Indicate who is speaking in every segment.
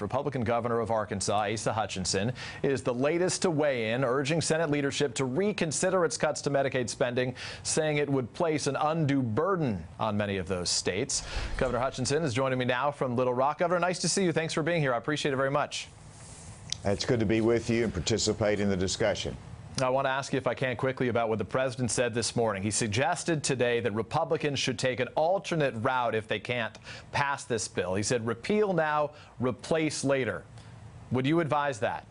Speaker 1: Republican Governor of Arkansas, Asa Hutchinson, is the latest to weigh in, urging Senate leadership to reconsider its cuts to Medicaid spending, saying it would place an undue burden on many of those states. Governor Hutchinson is joining me now from Little Rock. Governor, nice to see you. Thanks for being here. I appreciate it very much.
Speaker 2: It's good to be with you and participate in the discussion.
Speaker 1: I want to ask you, if I can, quickly about what the president said this morning. He suggested today that Republicans should take an alternate route if they can't pass this bill. He said, repeal now, replace later. Would you advise that?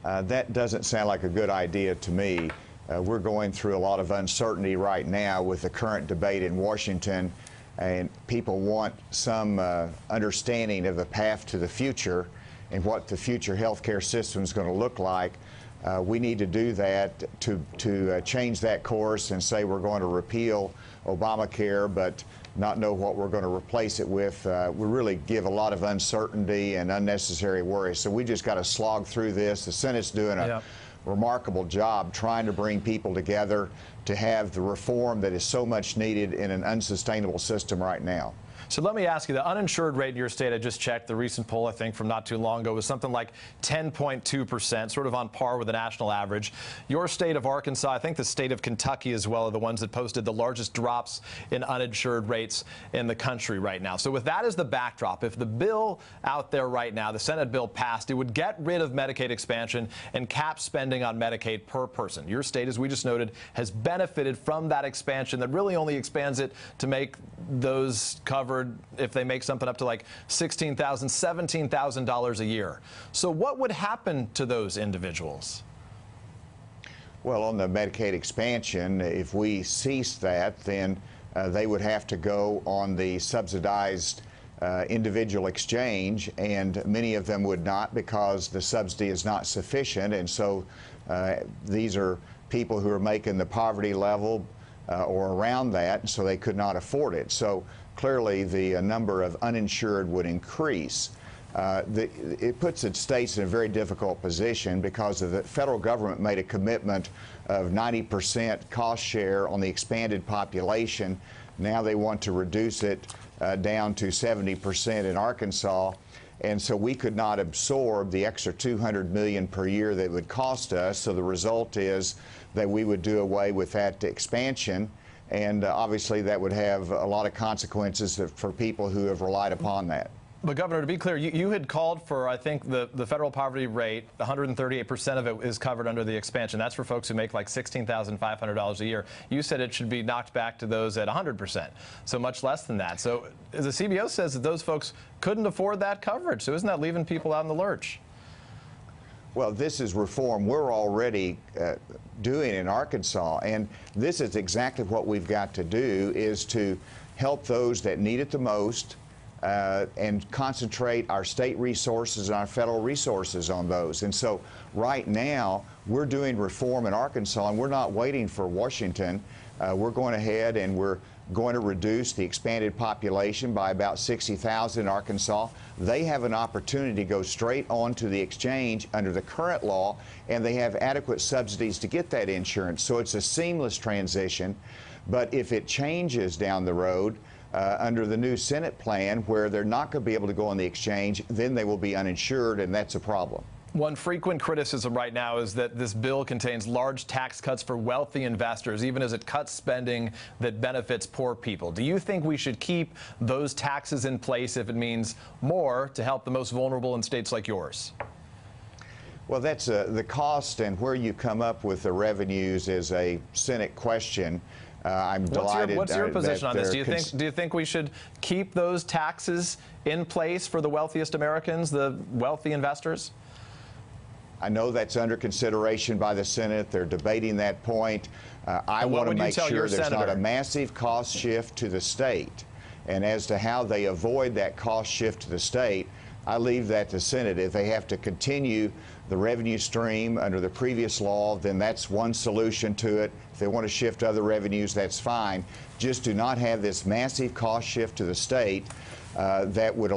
Speaker 2: That doesn't sound like a good idea to me. We're going through a lot of uncertainty right now with the current debate in Washington, and people want some understanding of the path to the future and what the future health care system is going to look like. We need to do that to change that course and say we're going to repeal Obamacare, but not know what we're going to replace it with. We really give a lot of uncertainty and unnecessary worry. So we just got to slog through this. The Senate's doing a remarkable job trying to bring people together to have the reform that is so much needed in an unsustainable system right now.
Speaker 1: So let me ask you, the uninsured rate in your state, I just checked, the recent poll, I think, from not too long ago, was something like 10.2%, sort of on par with the national average. Your state of Arkansas, I think the state of Kentucky as well, are the ones that posted the largest drops in uninsured rates in the country right now. So with that as the backdrop, if the bill out there right now, the Senate bill passed, it would get rid of Medicaid expansion and cap spending on Medicaid per person. Your state, as we just noted, has benefited from that expansion that really only expands it to make those covered if they make something up to like $16,000, $17,000 a year. So what would happen to those individuals?
Speaker 2: Well, on the Medicaid expansion, if we cease that, then they would have to go on the subsidized individual exchange, and many of them would not because the subsidy is not sufficient. And so these are people who are making the poverty level or around that, so they could not afford it. So clearly the number of uninsured would increase. It puts the states in a very difficult position because the federal government made a commitment of 90% cost share on the expanded population. Now they want to reduce it down to 70% in Arkansas. And so we could not absorb the extra $200 million per year that it would cost us. So the result is that we would do away with that expansion. And obviously that would have a lot of consequences for people who have relied upon that.
Speaker 1: But, Governor, to be clear, you had called for, I think, the federal poverty rate, 138% of it is covered under the expansion. That's for folks who make like $16,500 a year. You said it should be knocked back to those at 100%, so much less than that. So the CBO says that those folks couldn't afford that coverage. So isn't that leaving people out in the lurch?
Speaker 2: Well, this is reform we're already doing in Arkansas, and this is exactly what we've got to do, is to help those that need it the most, and concentrate our state resources and our federal resources on those. And so right now, we're doing reform in Arkansas, and we're not waiting for Washington. We're going ahead and we're going to reduce the expanded population by about 60,000 in Arkansas. They have an opportunity to go straight on to the exchange under the current law, and they have adequate subsidies to get that insurance. So it's a seamless transition. But if it changes down the road, under the new Senate plan, where they're not going to be able to go on the exchange, then they will be uninsured, and that's a problem.
Speaker 1: One frequent criticism right now is that this bill contains large tax cuts for wealthy investors, even as it cuts spending that benefits poor people. Do you think we should keep those taxes in place if it means more to help the most vulnerable in states like yours?
Speaker 2: Well, that's the cost, and where you come up with the revenues is a Senate question. I'm delighted.
Speaker 1: What's your position on this? Do you think we should keep those taxes in place for the wealthiest Americans, the wealthy investors?
Speaker 2: I know that's under consideration by the Senate. They're debating that point. I want to make sure there's not a massive cost shift to the state. And as to how they avoid that cost shift to the state, I leave that to Senate. If they have to continue the revenue stream under the previous law, then that's one solution to it. If they want to shift other revenues, that's fine. Just do not have this massive cost shift to the state that would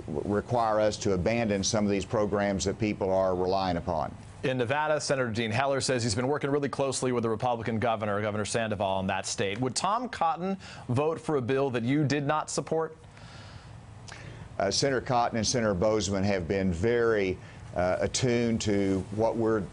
Speaker 2: require us to abandon some of these programs that people are relying upon.
Speaker 1: In Nevada, Senator Dean Heller says he's been working really closely with the Republican governor, Governor Sandoval, in that state. Would Tom Cotton vote for a bill that you did not support?
Speaker 2: Senator Cotton and Senator Bozeman have been very attuned to what we're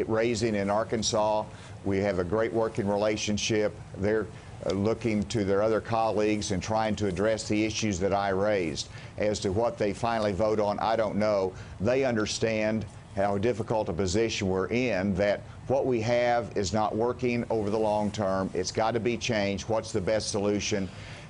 Speaker 2: raising in Arkansas. We have a great working relationship. They're looking to their other colleagues and trying to address the issues that I raised. As to what they finally vote on, I don't know. They understand how difficult a position we're in, that what we have is not working over the long term. It's got to be changed. What's the best solution?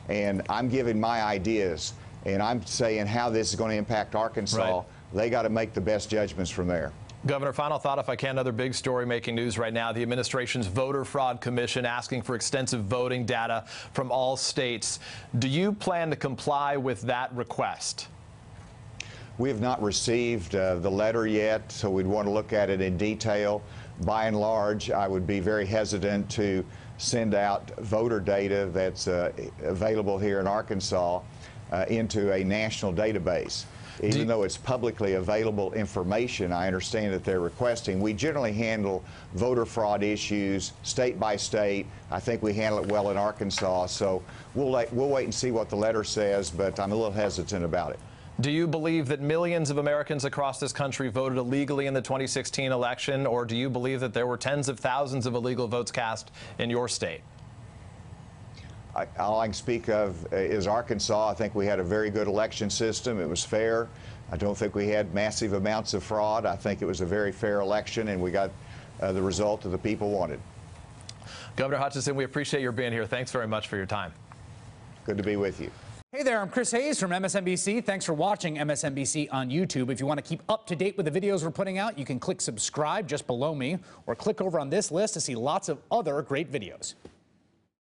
Speaker 2: And I'm giving my ideas, and I'm saying how this is going to impact Arkansas.
Speaker 1: Right.
Speaker 2: They got to make the best judgments from there.
Speaker 1: Governor, final thought, if I can, another big story making news right now. The administration's Voter Fraud Commission asking for extensive voting data from all states. Do you plan to comply with that request?
Speaker 2: We have not received the letter yet, so we'd want to look at it in detail. By and large, I would be very hesitant to send out voter data that's available here in Arkansas into a national database. Even though it's publicly available information, I understand that they're requesting. We generally handle voter fraud issues state by state. I think we handle it well in Arkansas, so we'll wait and see what the letter says, but I'm a little hesitant about it.
Speaker 1: Do you believe that millions of Americans across this country voted illegally in the 2016 election, or do you believe that there were tens of thousands of illegal votes cast in your state?
Speaker 2: All I can speak of is Arkansas. I think we had a very good election system. It was fair. I don't think we had massive amounts of fraud. I think it was a very fair election, and we got the result that the people wanted.
Speaker 1: Governor Hutchinson, we appreciate your being here. Thanks very much for your time.
Speaker 2: Good to be with you.
Speaker 3: Hey there, I'm Chris Hayes from MSNBC. Thanks for watching MSNBC on YouTube. If you want to keep up to date with the videos we're putting out, you can click subscribe just below me, or click over on this list to see lots of other great videos.